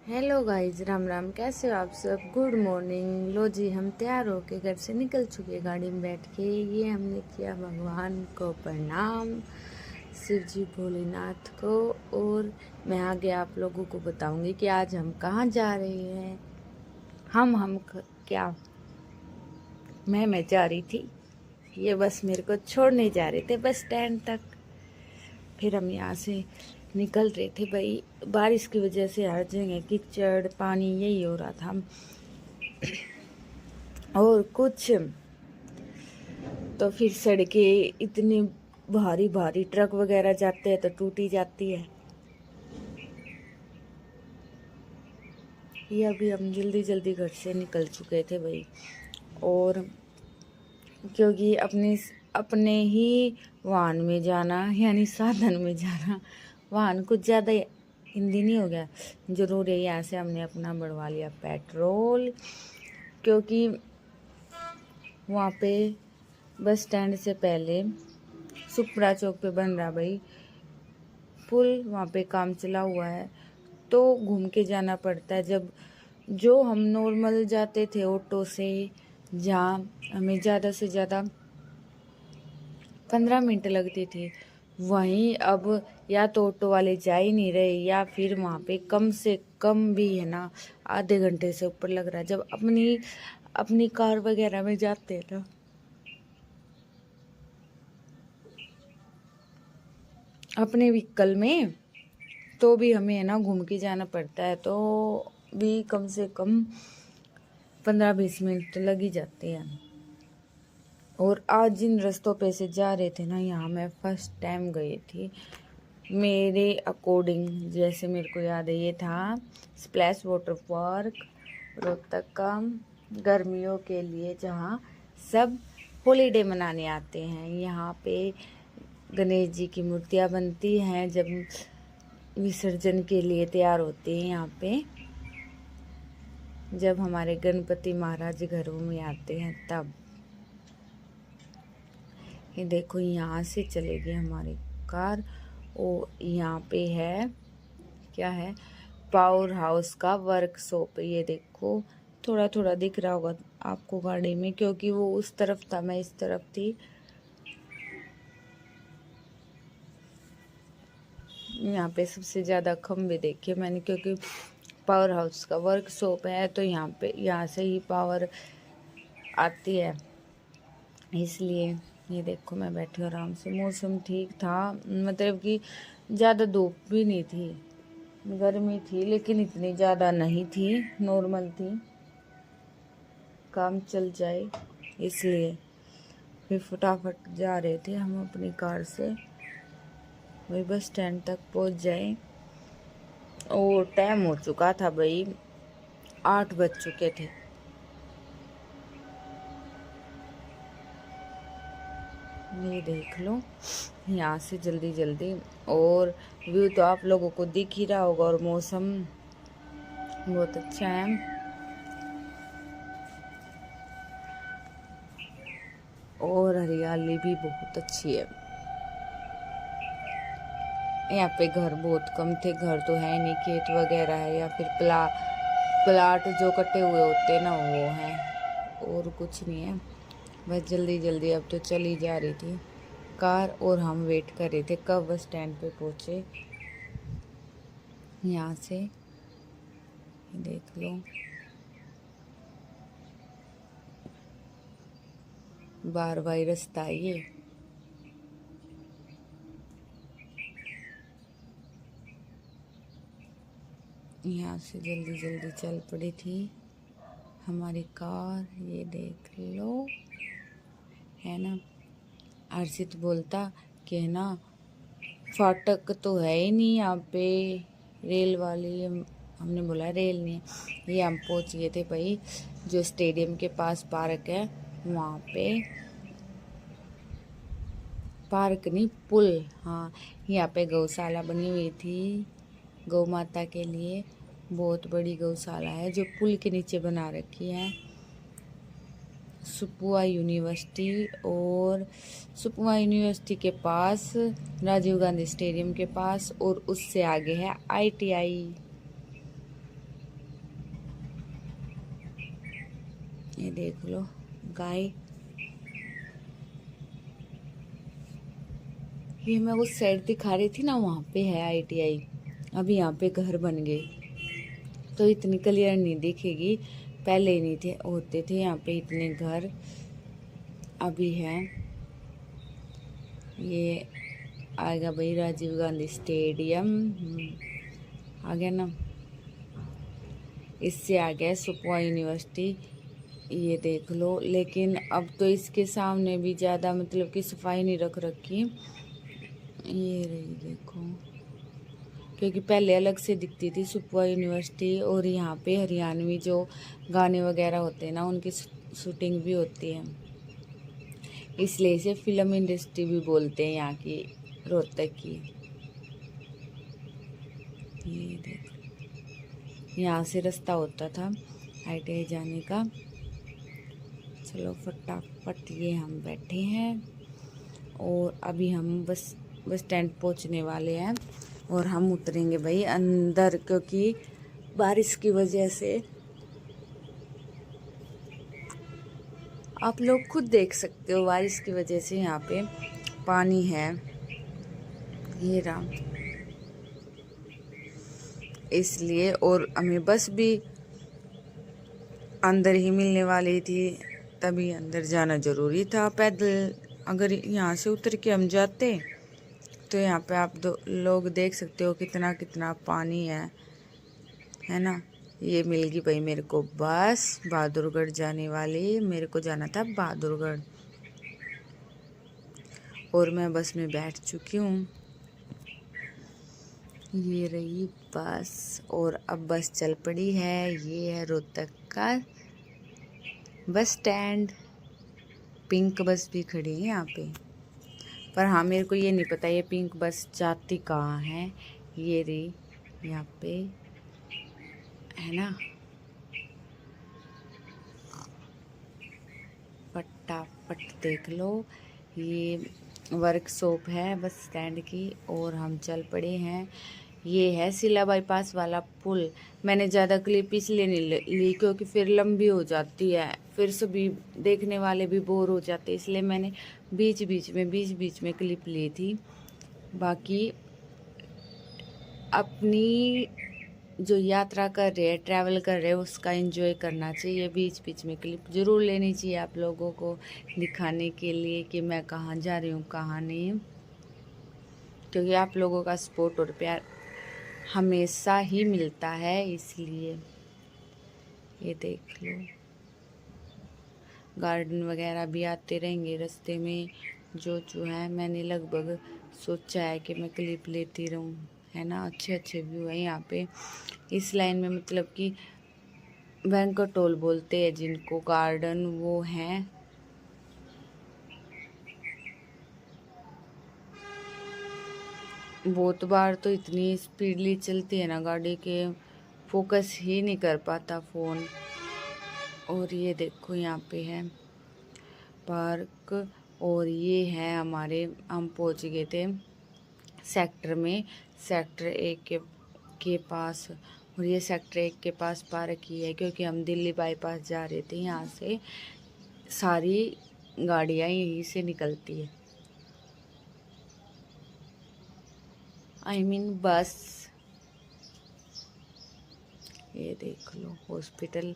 Hello guys, Ram Ram. कैसे हो आप सब? Good morning. लो जी, हम तैयार होके घर से निकल चुके गाड़ी में बैठ के। ये हमने किया भगवान को प्रणाम, शिव जी भोलेनाथ को। और मैं आगे आप लोगों को बताऊंगी कि आज हम कहाँ जा रहे हैं। क्या मैं जा रही थी, ये बस मेरे को छोड़ने जा रहे थे बस स्टैंड तक। फिर हम यहाँ से निकल रहे थे। भाई बारिश की वजह से हर जगह कीचड़ पानी यही हो रहा था। और कुछ तो फिर सड़कें इतनी भारी भारी ट्रक वगैरह जाते हैं तो टूटी जाती है। ये अभी हम जल्दी जल्दी घर से निकल चुके थे भाई। और क्योंकि अपने ही वाहन में जाना यानी साधन में जाना, वाहन कुछ ज़्यादा हिंदी नहीं हो गया, जरूर है। यहाँ से हमने अपना बढ़वा लिया पेट्रोल, क्योंकि वहाँ पे बस स्टैंड से पहले सुपड़ा चौक पे बन रहा भाई पुल, वहाँ पे काम चला हुआ है तो घूम के जाना पड़ता है। जब जो हम नॉर्मल जाते थे ऑटो से, जहाँ हमें ज़्यादा से ज़्यादा 15 मिनट लगती थी, वहीं अब या तो ऑटो वाले जा ही नहीं रहे या फिर वहाँ पे कम से कम भी है ना आधे घंटे से ऊपर लग रहा है। जब अपनी अपनी कार वगैरह में जाते हैं ना, अपने व्हीकल में, तो भी हमें है ना घूम के जाना पड़ता है, तो भी कम से कम 15-20 मिनट तो लग ही जाते हैं। और आज जिन रास्तों पे से जा रहे थे ना, यहाँ मैं फर्स्ट टाइम गई थी। मेरे अकॉर्डिंग जैसे मेरे को याद है, ये था स्प्लैश वाटर पार्क रोहतक का, गर्मियों के लिए, जहाँ सब हॉलीडे मनाने आते हैं। यहाँ पे गणेश जी की मूर्तियाँ बनती हैं जब विसर्जन के लिए तैयार होते हैं। यहाँ पे जब हमारे गणपति महाराज घरों में आते हैं तब। ये देखो, यहाँ से चलेगी हमारी कार। और यहाँ पे है, क्या है, पावर हाउस का वर्कशॉप। ये देखो, थोड़ा थोड़ा दिख रहा होगा आपको गाड़ी में, क्योंकि वो उस तरफ था, मैं इस तरफ थी। यहाँ पे सबसे ज़्यादा खंभे देखे मैंने, क्योंकि पावर हाउस का वर्कशॉप है तो यहाँ से ही पावर आती है, इसलिए। ये देखो, मैं बैठी आराम से, मौसम ठीक था, मतलब कि ज़्यादा धूप भी नहीं थी, गर्मी थी लेकिन इतनी ज़्यादा नहीं थी, नॉर्मल थी, काम चल जाए इसलिए। फिर फटाफट जा रहे थे हम अपनी कार से, वही बस स्टैंड तक पहुंच जाए। और टाइम हो चुका था भाई, 8 बज चुके थे। ये देख लो, यहाँ से जल्दी जल्दी। और व्यू तो आप लोगों को दिख ही रहा होगा, और मौसम बहुत अच्छा है। और हरियाली भी बहुत अच्छी है। यहाँ पे घर बहुत कम थे, घर तो है नहीं, खेत वगैरह है या फिर प्लाट जो कटे हुए होते ना वो हैं, और कुछ नहीं है। बस जल्दी जल्दी अब तो चली जा रही थी कार, और हम वेट कर रहे थे कब बस स्टैंड पे पहुँचे। यहाँ से देख लो, बार बार रास्ता है ये। यहाँ से जल्दी जल्दी चल पड़ी थी हमारी कार। ये देख लो, है ना। अर्षित बोलता कि है ना, फाटक तो है ही नहीं यहाँ पे रेल वाली। हमने बोला रेल नहीं। ये हम पहुँच गए थे भाई, जो स्टेडियम के पास पार्क है वहाँ पे। पार्क नहीं, पुल। हाँ, यहाँ पे गौशाला बनी हुई थी गौ माता के लिए। बहुत बड़ी गौशाला है जो पुल के नीचे बना रखी है। सुपुआ यूनिवर्सिटी, और सुपुआ यूनिवर्सिटी के पास राजीव गांधी स्टेडियम के पास, और उससे आगे है ITI। देख लो गाय। ये मैं उस साइड दिखा रही थी ना, वहाँ पे है ITI। अभी यहाँ पे घर बन गए तो इतनी क्लियर नहीं दिखेगी, पहले नहीं थे, होते थे यहाँ पे इतने घर, अभी है। ये आ गया भाई राजीव गांधी स्टेडियम, आ गया ना। इससे आ गया सुकमा यूनिवर्सिटी, ये देख लो। लेकिन अब तो इसके सामने भी ज़्यादा मतलब कि सफाई नहीं रख रखी, ये रही देखो, क्योंकि पहले अलग से दिखती थी सुकमा यूनिवर्सिटी। और यहाँ पे हरियाणवी जो गाने वगैरह होते हैं ना, उनकी शूटिंग भी होती है, इसलिए इसे फिल्म इंडस्ट्री भी बोलते हैं यहाँ की, रोहतक की। ये देखो, यहाँ से रास्ता होता था ITI जाने का। चलो फटाफट ये हम बैठे हैं और अभी हम बस स्टैंड पहुँचने वाले हैं और हम उतरेंगे भाई अंदर, क्योंकि बारिश की वजह से आप लोग खुद देख सकते हो, बारिश की वजह से यहाँ पे पानी है, ये रहा, इसलिए। और हमें बस भी अंदर ही मिलने वाली थी, तभी अंदर जाना ज़रूरी था। पैदल अगर यहाँ से उतर के हम जाते तो यहाँ पे आप लोग देख सकते हो कितना कितना पानी है ना। ये मिल गई भाई मेरे को बस, बहादुरगढ़ जाने वाली, मेरे को जाना था बहादुरगढ़ और मैं बस में बैठ चुकी हूँ। ये रही बस और अब बस चल पड़ी है। ये है रोहतक का बस स्टैंड, पिंक बस भी खड़ी है यहाँ पे। पर हाँ, मेरे को ये नहीं पता ये पिंक बस जाती कहाँ है। ये रही यहाँ पे, है ना। फटाफट देख लो, ये वर्कशॉप है बस स्टैंड की और हम चल पड़े हैं। ये है सिला बाईपास वाला पुल। मैंने ज़्यादा क्लिप इसलिए नहीं ली क्योंकि फिर लंबी हो जाती है, फिर सभी देखने वाले भी बोर हो जाते, इसलिए मैंने बीच बीच में क्लिप ली थी। बाकी अपनी जो यात्रा कर रहे हैं, ट्रैवल कर रहे हैं, उसका एंजॉय करना चाहिए। बीच में क्लिप ज़रूर लेनी चाहिए आप लोगों को दिखाने के लिए कि मैं कहाँ जा रही हूँ कहाँ नहीं, क्योंकि आप लोगों का सपोर्ट और प्यार हमेशा ही मिलता है, इसलिए। ये देख लो, गार्डन वगैरह भी आते रहेंगे रास्ते में। जो है मैंने लगभग सोचा है कि मैं क्लिप लेती रहूँ, है ना। अच्छे व्यू है यहाँ पे इस लाइन में, मतलब कि बैंक्वेट हॉल बोलते हैं जिनको, गार्डन वो हैं। बहुत बार तो इतनी स्पीडली चलती है ना गाड़ी के, फोकस ही नहीं कर पाता फ़ोन। और ये देखो यहाँ पे है पार्क, और ये है हमारे, हम पहुँच गए थे सेक्टर में, सेक्टर 1 के पास। और ये सेक्टर 1 के पास पार्क की है क्योंकि हम दिल्ली बाईपास जा रहे थे। यहाँ से सारी गाड़ियाँ यहीं से निकलती है, I mean बस। ये देख लो हॉस्पिटल,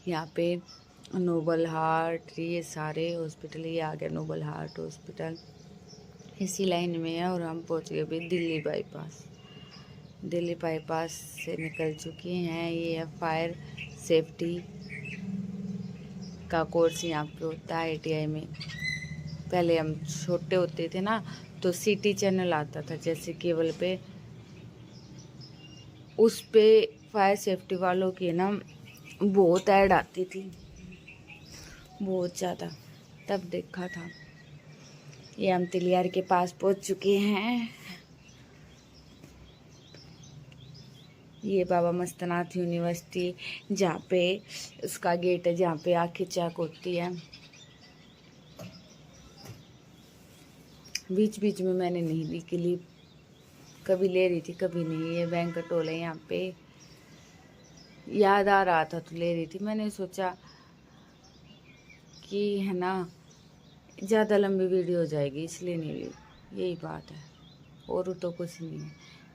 यहाँ पे नोबल हार्ट, ये सारे हॉस्पिटल, ये आ गया नोबल हार्ट हॉस्पिटल, इसी लाइन में है। और हम पहुँच गए अभी दिल्ली बाईपास। दिल्ली बाईपास से निकल चुके हैं। ये है फायर सेफ्टी का कोर्स यहाँ पे होता है ITI में। पहले हम छोटे होते थे ना तो सिटी चैनल आता था जैसे केबल पे, उस पे फायर सेफ्टी वालों की ना बहुत ऐड आती थी, बहुत ज़्यादा, तब देखा था। ये हम तिलियार के पास पहुँच चुके हैं। ये बाबा मस्तनाथ यूनिवर्सिटी, जहाँ पे उसका गेट है, जहाँ पे आँखें चेक होती है। बीच में मैंने नहीं ली क्लिप, कभी ले रही थी कभी नहीं। ये बैंक्वेट हॉल है, यहाँ पे याद आ रहा था तो ले रही थी। मैंने सोचा कि है ना ज़्यादा लंबी वीडियो हो जाएगी, इसलिए नहीं ली, यही बात है, और तो कुछ नहीं है।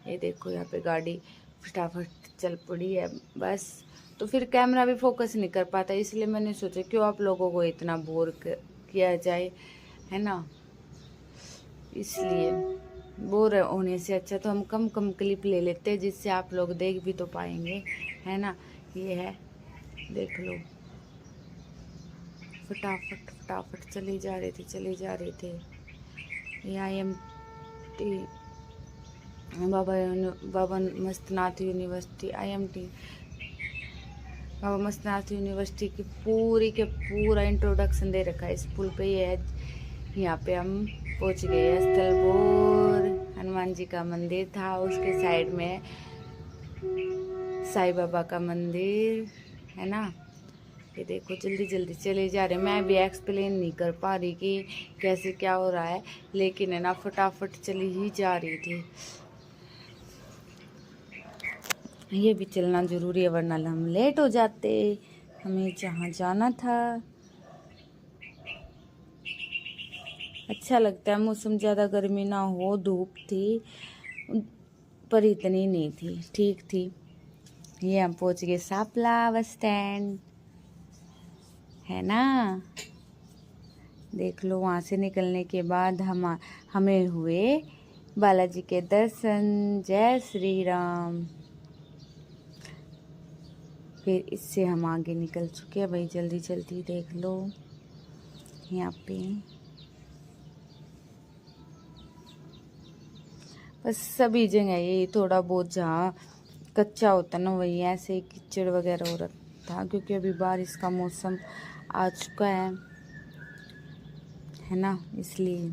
ये देखो यहाँ पे गाड़ी फटाफट चल पड़ी है बस। तो फिर कैमरा भी फोकस नहीं कर पाता, इसलिए मैंने सोचा क्यों आप लोगों को इतना बोर किया जाए, है ना। इसलिए बोर होने से अच्छा तो हम कम कम क्लिप ले लेते हैं, जिससे आप लोग देख भी तो पाएंगे, है ना। ये है, देख लो, फटाफट फटाफट चले जा रहे थे। ये IMT Baba Mastnath university, IMT Baba Mastnath university की के पूरा इंट्रोडक्शन दे रखा है इस पुल पे। ये है, यहाँ पे हम पहुँच गए हैं स्थलपुर। हनुमान जी का मंदिर था, उसके साइड में साईं बाबा का मंदिर, है ना। ये देखो जल्दी जल्दी चले जा रहे। मैं भी एक्सप्लेन नहीं कर पा रही कि कैसे क्या हो रहा है, लेकिन है ना फटाफट चली ही जा रही थी। ये भी चलना ज़रूरी है, वरना हम लेट हो जाते हमें जहाँ जाना था। अच्छा लगता है मौसम, ज़्यादा गर्मी ना हो, धूप थी पर इतनी नहीं थी, ठीक थी। ये हम पहुँच गए सापला बस स्टैंड, है ना। देख लो, वहाँ से निकलने के बाद हमें हुए बालाजी के दर्शन। जय श्री राम। फिर इससे हम आगे निकल चुके हैं भाई, जल्दी जल्दी देख लो। यहाँ पे बस सभी जगह ये थोड़ा बहुत जहाँ कच्चा होता ना, वही ऐसे कीचड़ वगैरह हो रहा था, क्योंकि अभी बारिश का मौसम आ चुका है ना, इसलिए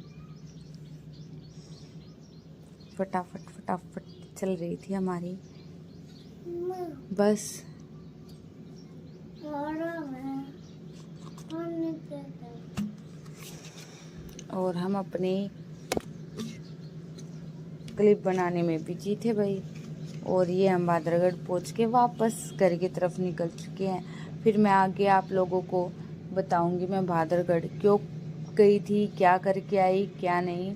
फटाफट फटाफट चल रही थी हमारी बस। और हम अपने क्लिप बनाने में बिजी थे भाई। और ये हम बादरगढ़ पहुँच के वापस घर की तरफ निकल चुके हैं। फिर मैं आगे आप लोगों को बताऊंगी मैं बादरगढ़ क्यों गई थी, क्या करके आई, क्या नहीं।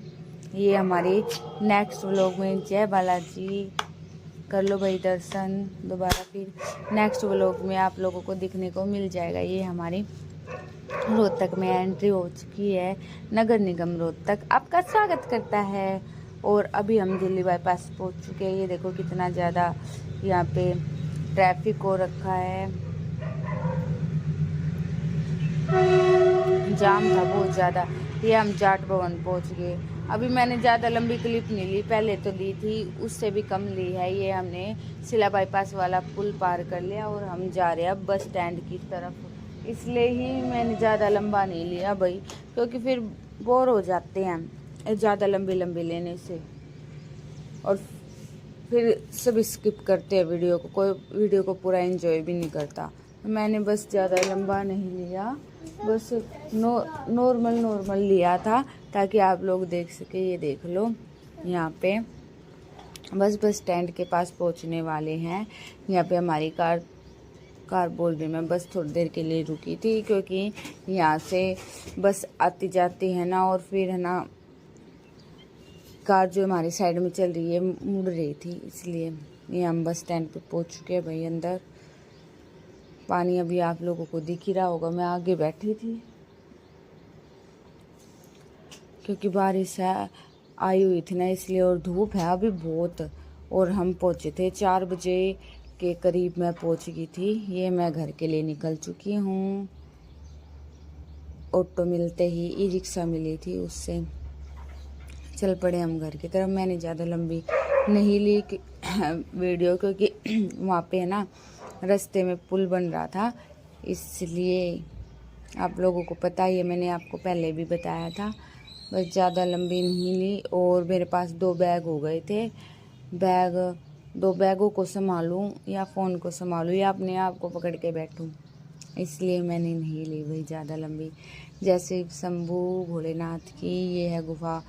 ये हमारे नेक्स्ट व्लॉग में। जय बालाजी, कर लो भाई दर्शन दोबारा। फिर नेक्स्ट व्लॉग में आप लोगों को दिखने को मिल जाएगा। ये हमारी रोहतक में एंट्री हो चुकी है। नगर निगम रोहतक आपका स्वागत करता है। और अभी हम दिल्ली बाईपास पहुंच चुके हैं। ये देखो कितना ज़्यादा यहाँ पे ट्रैफिक हो रखा है, जाम था बहुत ज़्यादा। ये हम जाट भवन पहुंच गए। अभी मैंने ज़्यादा लंबी क्लिप नहीं ली, पहले तो ली थी, उससे भी कम ली है। ये हमने सिला बाईपास वाला पुल पार कर लिया और हम जा रहे हैं अब बस स्टैंड की तरफ। इसलिए ही मैंने ज़्यादा लंबा नहीं लिया भाई, क्योंकि फिर बोर हो जाते हैं ज़्यादा लंबी लंबी लेने से, और फिर सब स्किप करते हैं वीडियो को, कोई वीडियो को पूरा एंजॉय भी नहीं करता। मैंने बस ज़्यादा लंबा नहीं लिया, बस नॉर्मल लिया था ताकि आप लोग देख सके। ये देख लो, यहाँ पे बस स्टैंड के पास पहुँचने वाले हैं। यहाँ पे हमारी कार बोल रही, मैं बस थोड़ी देर के लिए रुकी थी, क्योंकि यहाँ से बस आती जाती है ना, और फिर है ना कार जो हमारी साइड में चल रही है मुड़ रही थी, इसलिए। ये हम बस स्टैंड पे पहुँच चुके हैं भाई अंदर। पानी अभी आप लोगों को दिख ही रहा होगा, मैं आगे बैठी थी क्योंकि बारिश आई हुई थी ना, इसलिए, और धूप है अभी बहुत। और हम पहुँचे थे 4 बजे के करीब मैं पहुँच गई थी। ये मैं घर के लिए निकल चुकी हूँ। ऑटो मिलते ही ई रिक्शा मिली थी, उससे चल पड़े हम घर की तरफ। मैंने ज़्यादा लंबी नहीं ली वीडियो, क्योंकि वहाँ पे है ना रास्ते में पुल बन रहा था, इसलिए। आप लोगों को पता ही है, मैंने आपको पहले भी बताया था। बस ज़्यादा लंबी नहीं ली। और मेरे पास 2 बैग हो गए थे। 2 बैगों को संभालूं या फ़ोन को संभालूं या अपने आप को पकड़ के बैठूं, इसलिए मैंने नहीं ली भाई ज़्यादा लंबी। जैसे शंभू भोलेनाथ की, ये है गुफा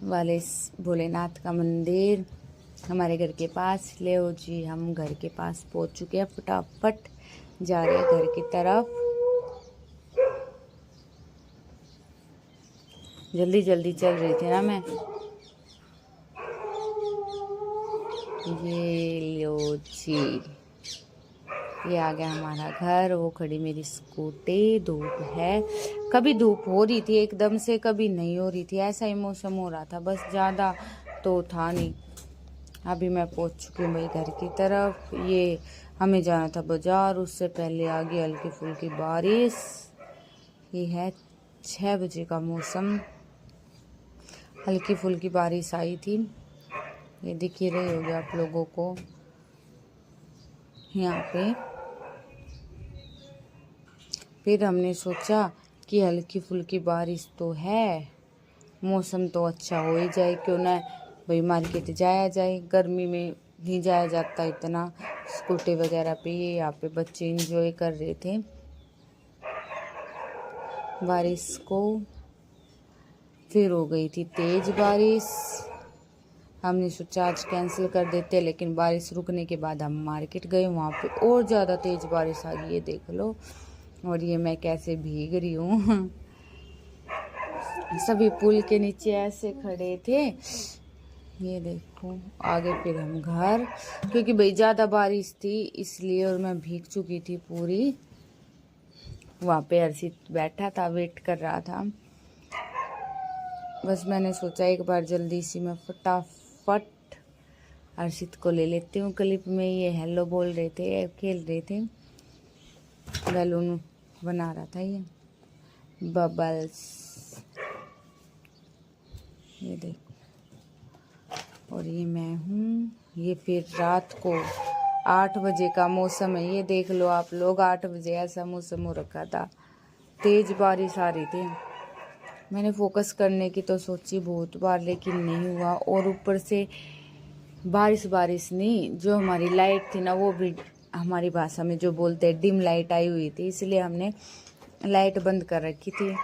वाले भोलेनाथ का मंदिर हमारे घर के पास। ले जी, हम घर के पास पहुंच चुके हैं, फटाफट जा रहे हैं घर की तरफ। जल्दी जल्दी चल रही थी ना मैं। ये लो जी, ये आ गया हमारा घर। वो खड़ी मेरी स्कूटी, धूप है। कभी धूप हो रही थी एकदम से, कभी नहीं हो रही थी, ऐसा ही मौसम हो रहा था, बस ज़्यादा तो था नहीं। अभी मैं पहुंच चुकी हूँ भाई घर की तरफ। ये हमें जाना था बाजार, उससे पहले आ गई हल्की फुल्की बारिश। ये है 6 बजे का मौसम, हल्की फुल्की बारिश आई थी। ये दिख ही रही होगी आप लोगों को यहाँ पे। फिर हमने सोचा कि हल्की फुल्की बारिश तो है, मौसम तो अच्छा हो ही जाए, क्यों ना भाई मार्केट जाया जाए। गर्मी में नहीं जाया जाता इतना। स्कूटी वगैरह पे ये यहाँ पे बच्चे इंजॉय कर रहे थे बारिश को। फिर हो गई थी तेज बारिश। हमने सोचा आज कैंसिल कर देते, लेकिन बारिश रुकने के बाद हम मार्केट गए, वहाँ पे और ज़्यादा तेज बारिश आ गई, ये देख लो। और ये मैं कैसे भीग रही हूँ। सभी पुल के नीचे ऐसे खड़े थे, ये देखो। आगे फिर हम घर, क्योंकि भाई ज़्यादा बारिश थी इसलिए, और मैं भीग चुकी थी पूरी। वहाँ पे हर्षित बैठा था, वेट कर रहा था। बस मैंने सोचा एक बार जल्दी सी मैं फटाफट हर्षित को ले लेती हूँ क्लिप में। ये हेलो बोल रहे थे, खेल रहे थे, बैलून बना रहा था ये बबल्स, ये देखो। और ये मैं हूँ। ये फिर रात को 8 बजे का मौसम है, ये देख लो आप लोग। 8 बजे ऐसा मौसम हो रखा था, तेज बारिश आ रही थी। मैंने फोकस करने की तो सोची बहुत बार, लेकिन नहीं हुआ। और ऊपर से बारिश नहीं, जो हमारी लाइट थी ना, वो भी हमारी भाषा में जो बोलते हैं डिम लाइट आई हुई थी, इसलिए हमने लाइट बंद कर रखी थी।